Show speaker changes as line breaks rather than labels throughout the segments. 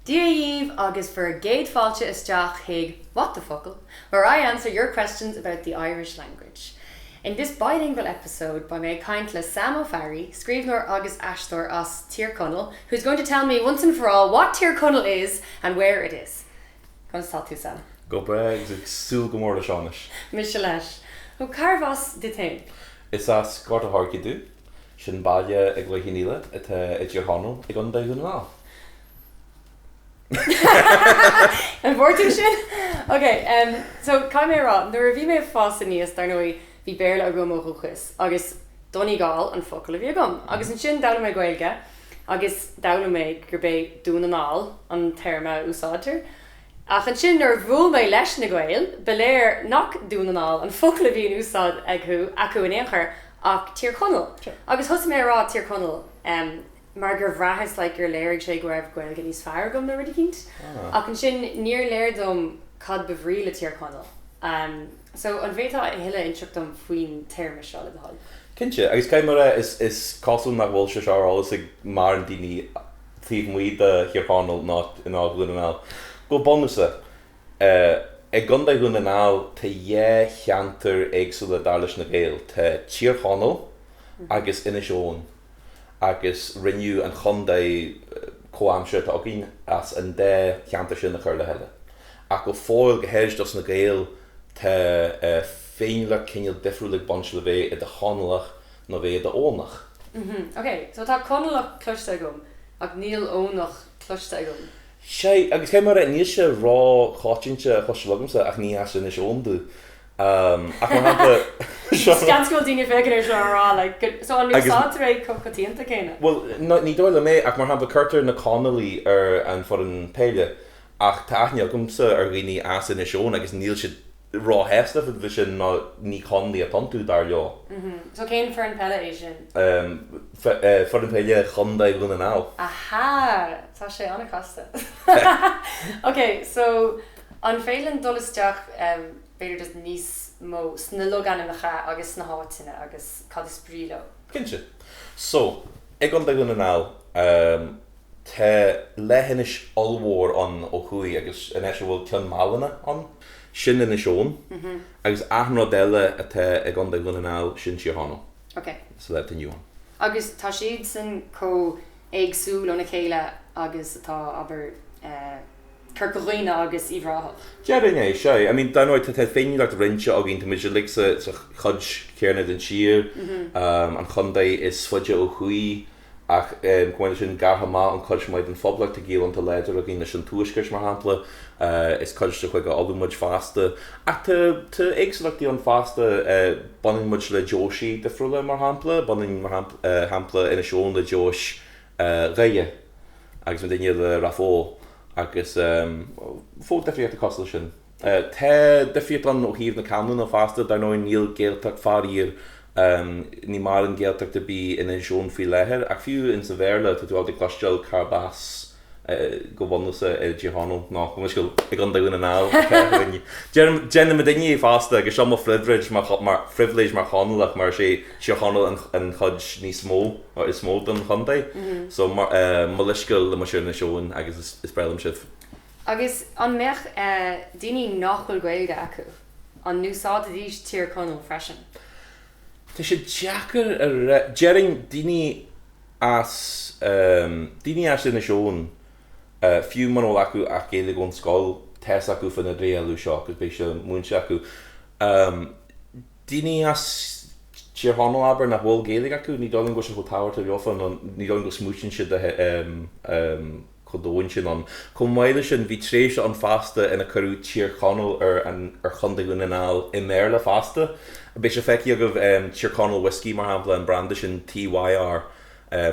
Díomh agus for géad fáilte isteach chuig What the Fuckle, where I answer your questions about the Irish language. In this bilingual episode by my kindle Sam Ó Fearraigh, scríbhneoir agus aisteoir as Tír Chonaill, who's going to tell me once and for all what Tír Chonaill is and where it is. Going to start to Sam.
Go bregs, ag súil go mór le seánis.
Mis leis. Ó carvas de tain.
Is as gort a harci dú, sin baile ag le hiníile i Tír Chonaill ag an Dírúnú.
And vortu sin? Okay, so cai mé rá, nuair a bhí mé fása níos dar nói bhí béarla a go mo chuchas, agus Donegal an focail a bhí agam. Agus an sin dala mé Gaeilge, agus dala mé gur bé dúnanál an terma úsáidtear. Ach an sin nuair bhfuil mé leis na Gaeil, be léir nach dúnanál an focail a bhí úsáid acu in éachar ach Tír Chonaill. Agus thus mé rá Tír Chonaill, mar gur bhreathas le gur léirigh sé go raibh Gaeilge níos fearr agam na rudí cinnt. Ach an sin níor léirdom cad bhrí le Tír Chonaill. So an bhétá a heile instruchtam faoin terma seo le hall.
Cinse, agus cai mar is cosúil nach bhfuil se seálas ag mar an daoine tíomh muid de Tír Chonaill ná in Dírúnú. Go bonusa, ag gan Dírúnú tá dhé cheantar éagsúla dar leis na Gaeil, tá Tír Chonaill agus Inis Eoin, agus rinneú an chundaí comhamse tá agin as an dé cheantar sin na chuir le heile. Ach go fáil go héiris dos na Gaeil tá féin le cinneal difriúlaigh bonsle bheith i de Chonaill nó bheith i de Ónach.
Okay, so tá Chonaill cloiste agam, ach níl Ónach cloiste agam.
Sé, agus cé mar níos sé rá cháitiinte chuisilgamsa ach ní as Inis Eoin dú. Ach mar hapla...
Scanscoil daoine fegan ar seo rá, so an úsáid réid cotíanta céine?
Well, ní dóil le mé ach mar hapla curtar na Chonaill ar an for an Peelo ach tá aithne agamsa ar ghaoine as Inis Eoin agus níl siad rá heasta fa bhí sin ní conlaí a tontú dar leo.
So céin for an Peelo é sin?
For an Peilo chundaí Dírúnú.
Aha! Tá sé anna casta. Okay, so an féileann dulasteach beidir just níos mó sna Logainmneacha agus sna háiteanna agus cad is brílo.
Cinse. So, ag an Dírúnú tá leithnis allmhór an ó chuaigh agus in eisiau bhfuil ceann málanna an sin Inis Eoin agus aithne déile atá ag an Dírúnú sin Tír Chonaill.
Okay.
So le taniuan.
Agus tá siad san có éagsúil ó na chéile agus tá aber Curcaghine agus Íomhráthach.
Dearinné sé, I mean, dánáid tá féin le rinse a ginn muid le sa chud céarna den tír, an chundaí is fuide ó chuaigh ach gohfuil sin gartha an chud maid an phoblacht a gcéal an leidir a gine sin tuaisceis mar hampla is chuiste chuig go alúmuid fásta ach tá éagsúlaachtaí an fásta banin muid le Joshi de friúla mar hampla, banin mar hampla Inis Eoin le Josh Ghaeilge agus an daine le Rafó agus fóg defriíocht a cosla sin. Tá defriíocht an ó híomh na camnú ó fásta dar nó níl Gaeltacht farír ní mar an Gaeltacht a bí Inis Eoin fí léthir ach fiú in sa bhéarla tá tú áil cloisteil carbás go bhunasa i Tír Chonaill ná go muisciil ag an Dírúnú. Déanam a daine fásta agus seom fribhléid mar Chonaill ach mar sé Tír Chonaill an chud níos smó ó is smó don chundaí. So mar liscail le mar sin Inis Eoin agus is brelam sibh.
Agus an meach daoine nachfuil Gaeilge acu, an núsáid a dhís Tír Chonaill freisin.
Tá sé deachar dearing daoine as Inis Eoin fiú man ó acu ach Gaeilge ón scoil tes acu fan na dréalú seo agus bé se múnse acu. Daoine as Tír Chonaill aber nach bhfuil Gaeilge acu, ní dólann go se go táhairta riofan ní dólann go smúsin si chodóin sin an. Chum maiile sin bhí tréis an fásta ina curú Tír Chonaill ar chun Dírúnú i mér le fásta. Bé se feici agah Tír Chonaill whisky mar hampla an branda sin TYR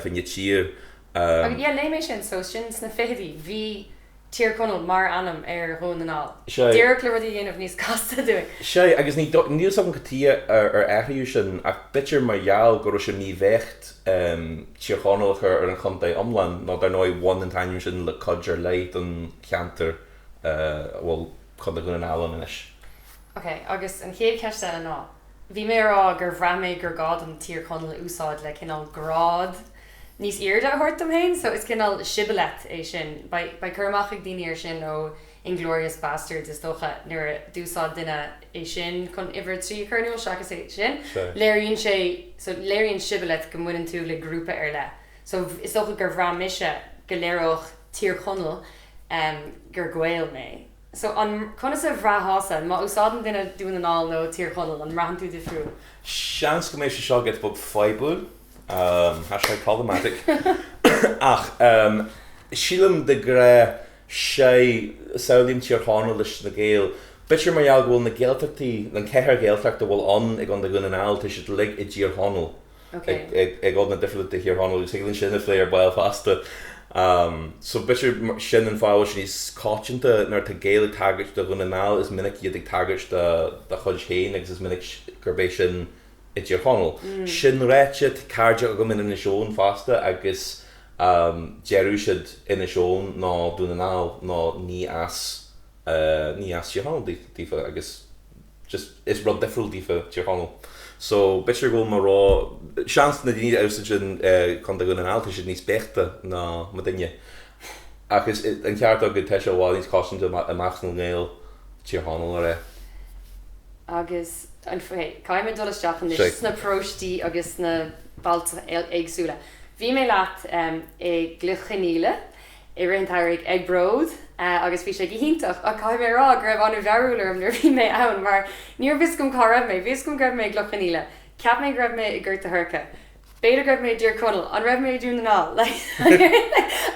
fin je tír.
Lé mé sin so sin sna féhí bhí Tír Chonaill mar anam ar Dírúnú. Dír le rudí dhéanamh níos casta dúing.
Sé, agus níl sam gotí ar aithriú sin ach bitir mar gheall go sin ní bhecht Tír Chonaill ar an chuntaí omlan ná dar nói bhain an tainú sin le codjar leit an cheantar bhfuil chun Dírúnú an inis.
Okay, agus an chéad ceiste ná. Bhí mé rá gur bhreaméid gur gád an Tír Chonaill úsáid le cinál grád níos iarda thuirt am hain, so is cinnal Shibboleth é sin, ba chuirmach ag daoine ar sin ó Inglourious Bastards is dócha nuair dúsá duine é sin chun iver trí chuirniúil seachas é sin. Léiríonn sé, so léiríonn Shibboleth go muineann tú le grúpa ar le. So is dócha gur bhrá mise go léireoch Tír Chonaill gur Goill mé. So an chuna sa bhrá hása, má úsáideann duine dúnanáil nó Tír Chonaill an rahan tú de friú.
Seans go mééis seo get bud feibú, hashtag problematic. Ach, sílam de gra sé saoilíonn Tír Chonaill leis na Gael. Bitir mar eall bhfuil na Gaeltachtaí, na ceithre Gaeltacht a bhfuil an ag an de Gunnanáil, tá siad le I Tír Chonaill. Ag na difriúil de Tír Chonaill, gus ag sin a ar bail fasta. So bitir sin an fáil sin níos cáitinta nar tá Gaeilge tagart de Gunnanáil is minic iad ag tagart de chuid chéin agus is minic gurbéis sin I Tír Chonaill. Sin réite cáirde a go min ina seón fasta agus dearú siad ina seón ná Gunnanáil ná ní as Tír Chonaill dífa agus just is rud difriúil dífa Tír Chonaill. So bitir go mar rá seans na daoine oustaigin chun de Gunnanáil tá siad níos beachta ná ma duine. Agus an ceart go te se bháil níos cosint amach nó nGael Tír Chonaill a ré.
Agus an caiimime dulasteach is na próistí agus na balta éagsúla. Bhí mé leat Tír Chonaill I rintáigh ag bród agus bhí sé gihíntaach a caiim mé rá raibh anú bheúlarm nuair bhí mé ann mar níor bhís gom cá raibh mé, bhís gom raibh mé Tír Chonaill, ceap mé raibh mé I gcuirta thuirce. Beidir raibh mé Tír Chonaill, an raibh mé dúnanáil.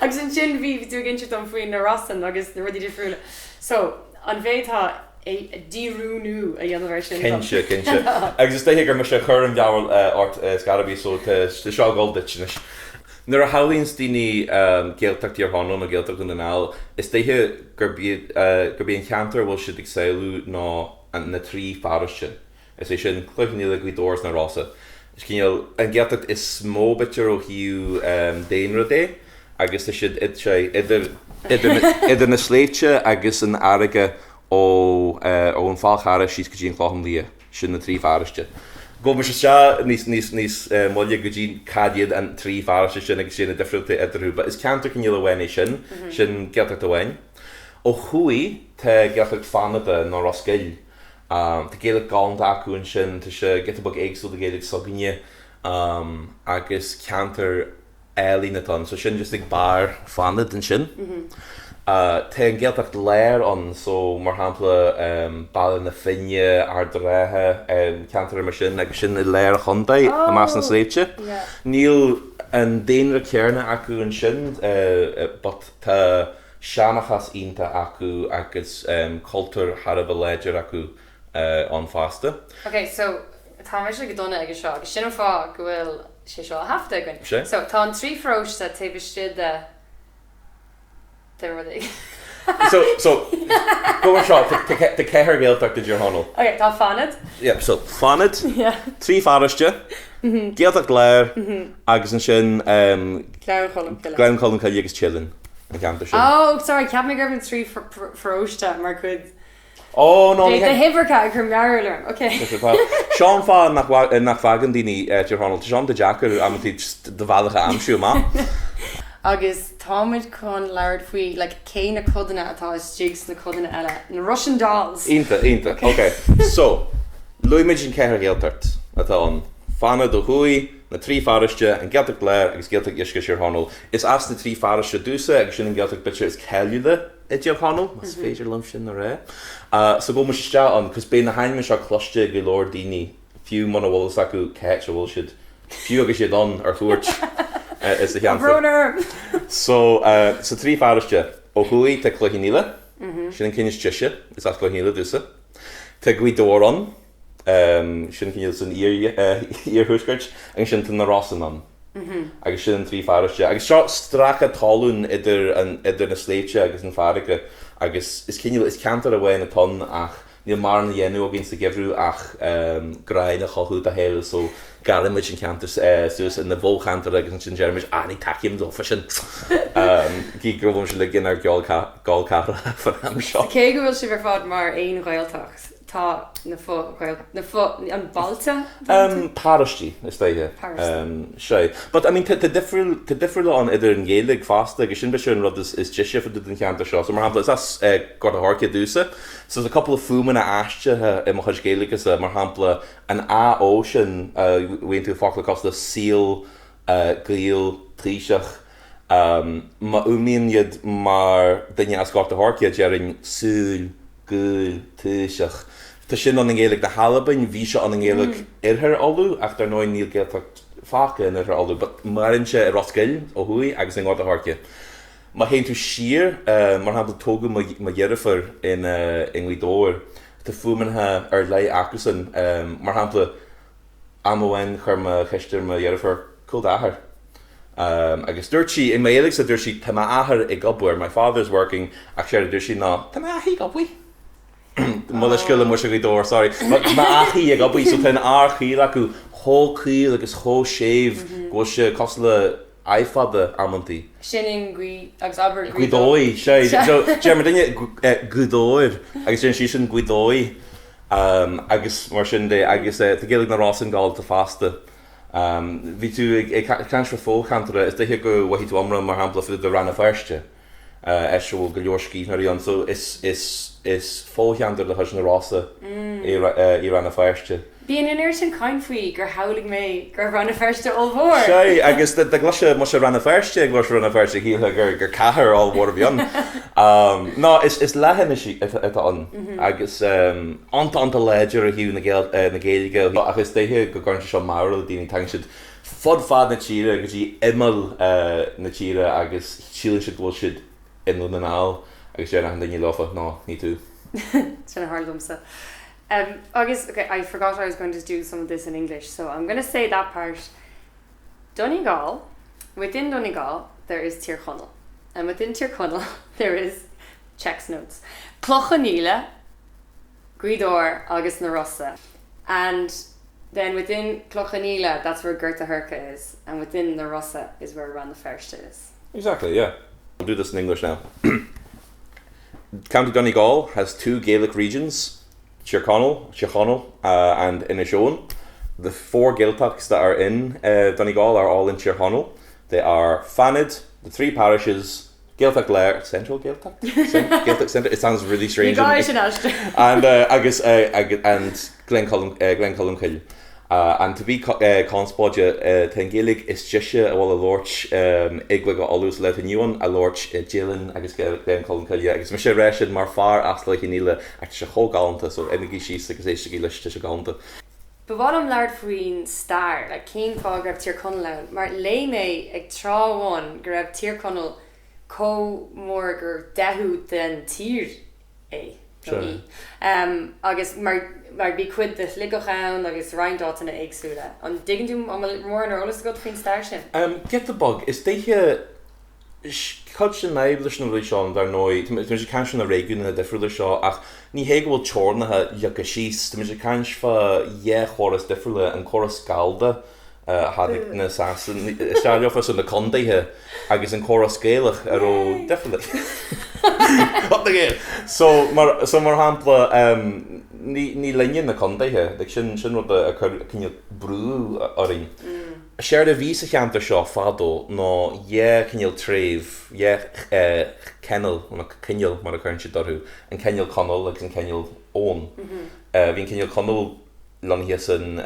Agus an sin bhí tú ginse an faoin na Rossan agus na rudí difriúla. So, an bhétá Dírúnú a dhéanamh sin.
Cinse. Agus is déthe gur mar sé chur an deabhar ort scarabí so tá seágáil ditisinis. Nuair a hálíonn daoine Gaeltacht Tír Chonaill na Gaeltacht Gunnanáil, is déthe gur bíon cheantar bhfuil siad ag saoilú ná na Trí Pharóiste. Is é sin chluichníile go dóras na Rosa. Is cineal an Gaeltacht is smó bitir ó hiú déanra dé, agus is siad idir na sléite agus an airige ó an fáilchara síos go dtíon chlácham lia sin na Trí Pharóiste. Go mar se níos molle go dtín cadiad an Trí Pharóiste sin agus sin na difriúilta idirú, but is ceantar cineal a bhain sin Gaeltacht a bhain. Ó chuaigh tá Gaeltacht Fanad nó Léarscáil. Tá Gaeilge Gallda acuin sin, tá sé gitabag éagsúil de Gaeilge sogaine agus ceantar eilíonatá, so sin just ag bar Fanad an sin. Tá an Gaeltacht Léir an, so mar hampla baile na finne, ardreithe, ceantar mar sin, agus sin I Léir a chundaid a más na sléite. Níl an déanra cearna acu an sin, but tá seanachas ionta acu agus cultúr Harab a léidir acu an fásta.
Okay, so tá mé se go donna agus seo, agus sin fá go bhfuil sé seo a hafta againn. So tá an Trí Pharóiste taobh de rudaí.
So go mar seo, tá ceithre Gaeltacht Tír Chonaill.
Okay, tá Fanad.
Yep, so Fanad, Trí Pharóiste, Gaeltacht Léir, agus an sin Gleann Colm Caile agus Chillan.
Oh, sorry, ceap mé raibh an Trí Pharóiste mar chud.
Oh, no,
the hibberca chum garlarm. Okay.
Sean fá nach fagan daoine Tír Chonaill, tá Sean de Jackar amtí de bhealacha amsú má.
Agus táid chun leir faoi le cé na codanna atá jigs na codanna eile na Russian dolls.
Ínta. Okay. So, luimiid sin ceithre Gaeltacht atá an Fanad ó chuaigh na Trí Pharóiste an Gaeltacht Léir agus Gaeltacht Uisce Tír Chonaill. Is as na Trí Pharóiste dúsa agus sin an Gaeltacht bitir is ceiliúile I Tír Chonaill, mas féidir lum sin na ré. So go mar ste an, cos bé na hainme seo cloiste go leor daoine fiú mana bhfuil acu ceit a bhfuil siad fiú agus siad an ar thuairt is a cheantar. So Trí Pharóiste ó chuaigh tá Tír Chonaill, sin an cinnis tiise, is as Tír Chonaill dúsa. Tá Ghaidóir an, sin cinil san íorthúsgairt, agus sin na Rossan an. Agus sin an Trí Pharóiste. Agus seo stracha talún idir na sléite agus an Phairige, agus is cinil is ceantar a bhain atá ach níl mar na dhéanú a gén sa gibhrú ach graine chothú a héil, so galimid sin ceantar suas in na bhóchantar agus sin Jeremid ní takeim dó fa sin. Gí grobhm sin le gin ar gáil cara fan am seo.
Cé go bhfuil si bhar fád mar aon Ghaeltacht. tá na balta?
Pharóiste is staithe. Sé. But I mean, te diffriúil an idir an Gaeilge fasta, agus sin beisiún rud is deise fa den ceantar seo. So mar hampla, is got a harcia dúsa. So there's a couple of fuman aiste I mo chuid Gaeilge mar hampla an A sin went to fácla costa síl Goill tríseach. Ma umíonn iad mar daine as gáta harcia dearing súl Goill tríseach. Tá sin an nGaeilge de Halabain, bhí se an nGaeilge irthar olú, ach dar nóid níl Gaeltacht fáca in irthar olú, but marin se Léarscáil ó thuilleadh agus an gáta harcia. Ma héin tú siar, mar hampla tógu ma dhearafar in Ghaeltacht, tá fuaiminthe ar lei acusan, mar hampla amhain chur ma cheistir ma dhearafar cúldáthar. Agus dúirtí, in ma éalaigh sa dúirtí, tá ma áthar I gobúir, my father's working, ach sé dúirtí ná, tá ma áthí gobúi. Mulle skille mu door, sorry. Ma achi ag obi so ten archi acu hó cuil agus hó séf go se cosle aifade amanti.
Sinning gui agus aber
Guidói, sé. So German dinge guidóir agus sin sin guidói agus mar sin de agus te Gaeilge na Ross nGael te faste. Vi tú ag cantra fóchantra is de go wahi tú amra mar hampla fi de ranna firste. Esho Gaeilgeoirí na so is fócheantar le thuis na Rossa I ranna firste.
Bíon in sin cain faoi gur howling mé gur ranna firste all bhór.
Sé, agus de gluise mu ranna firste gluis ranna firste híle gur cahar all bhór bheon. No, is lehan itá an. Agus anta léidir a hiú na Gaeilge agus déthe go gaiint seo maril daoine tan siad fad na tíre agus í imil na tíre agus sílan siad bhil siad in na nGael. Agus sé an daine lofa, no, ní tú.
Sin a hard lumsa. August, okay, I forgot I was going to do some of this in English, so I'm going to say that part. Donegal, within Donegal, there is Tír Chonaill. And within Tír Chonaill, there is checks notes. Clochanile, Guidor, agus na Rossa. And then within Clochanile, that's where Ghaeltacht is. And within the Rossa is where Ranna Fearraigh is.
Exactly, yeah. I'll do this in English now. County Donegal has two Gaelic regions, Tír Chonaill and Eogain. The four Gaeltachts that are in Donegal are all in Tír Chonaill. They are Fanad, the three parishes, Gaeltacht Léir, Central Gaeltacht? Gaeltacht Centre, it sounds really strange. And agus and Glencullen. And to be conspóide ten Gaeilge is deise bhfuil a Lord igwe go olús le Míníonn a Lord Jilin agus Glencullen agus me sé réisiid mar far as le níle ag se chó galanta so enigi síos agus éiste leis se galanta.
Ba bhd am leir faoin Stair, le cén fá go raibh Tír Chonaill mar lé mé ag tráháin go raibh Tír Chonaill có mór gur dethú den Tír é.
Sure.
Agus mar bí cuid de Eoghain agus reindátainna éagsúla. An diggin tú mór an orlas go faoin Stair sin?
Get the bug, is déithe chud sin naibh leis na bhfuil seán dar nóid, tu sé can sin na réún na difriúla seo ach ní héag bhfuil teornathe iag a síos, tu sé can fa choras difriúla an choras Gallda hadig na sasan, stadio fa sin na condaithe agus an choras Gaelach ar ó difriúla. What again? So mar hampla ní lein na condaithe, ag sin rud a cinne brú oring. Séir a bhí a cheantar seo fadó nó cinneal tréimh, cenneal cinneal mar a chuann si dorthú, an cenneal Chonaill agus an cenneal ón. Bhín cenneal Chonaill lonhí san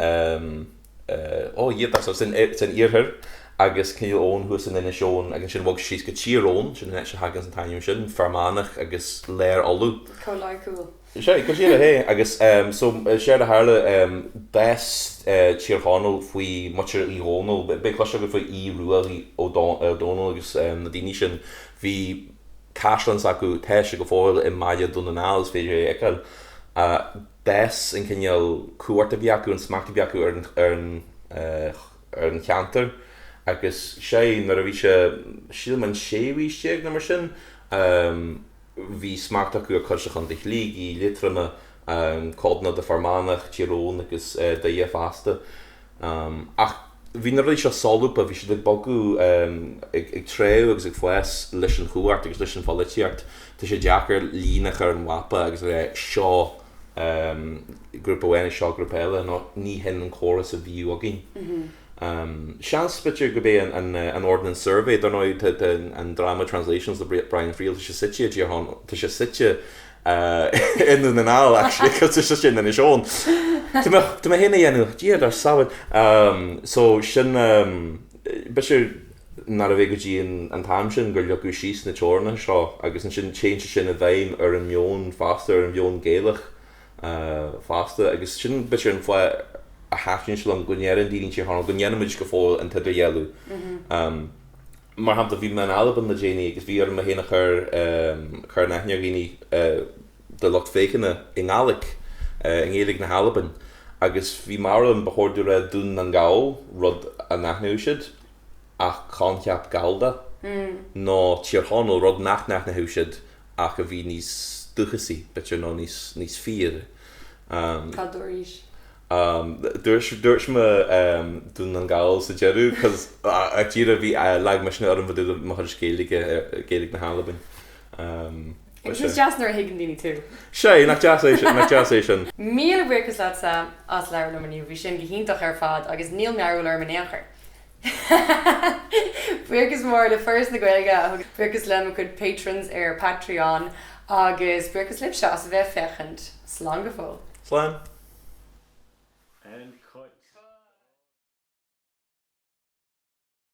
sin iarthar agus cinneal ón thuas an ina seón agus sin bhg síos go tír ón sin se hagan an taimú sin fermánach agus léir olú.
Có cool.
Sé, go siad a hé, agus so séir a hála best Tír Chonaill faoi muir í Ónal, be cloise go faoi í ruaí ó Donal agus na daoine sin bhí caislan acu teise go fáil I maidide donna nálas féidir écail. Des in cinneal cuairta bhí acu an smachta bhí acu ar an cheantar, agus sé nar a bhí se síl man séhíisteag na mar sin, bhí smacht acu a chuirse chun dich lí í litranna códna de farmánach tírónn agus de fásta. Ach bhí na rééis seo solúpa bhí si le bogu ag tréú agus ag fues leis an chuart agus leis an fáiltíart tá sé deachar línach ar an wapa agus ré seo grŵp o enw sio grŵp eile ní hen yn chorus a bhí agin. Seans bitir go bé an ordnance survey don oed an drama translations the Brian Friel to sitje to sitje in the nal actually cos to sitje in the Sean to me hinna enw dia dar sawd so sin bitir na a bheith go dtí an taim sin gur leoch go síos na teorna seo agus an sin change sin a bhaim ar an mion fasta ar an mion Gaelach fasta agus sin bitir an foioi a hafn se an gonéan dín sé há gonéanimiid go fáil an tuidir dhéú. Mar ham bhí me an alban na déine agus bhí ar a héna chur nachnearghine de locht féicinna i ngálaigh in éalaigh na Halban agus bhí mar an behoorú a dún nGael rud a nachneú siid ach cáceap Gallda nó Tír Chonaill rud nach na húsid ach a bhí níos duchasí bitir nó níos fír.
Cadúéis.
Dúirt me dún nGael sa jeú cos ag tíad a bhí leag me sna orm bhú mar Gaeilge na Halban.
Gus jazz nar higann daoine tú.
Sé nach jazz é sin.
Míle buchas le sam as Láir Logainmneacha bhí sin gohíntaach ar fad agus níl mearú Logainmneacha. Buchas mór le first na Gaeilge buchas le chud patrons ar Patreon agus buchas lib se as bheith fechant slán go fóil.
Slán.
And chuid.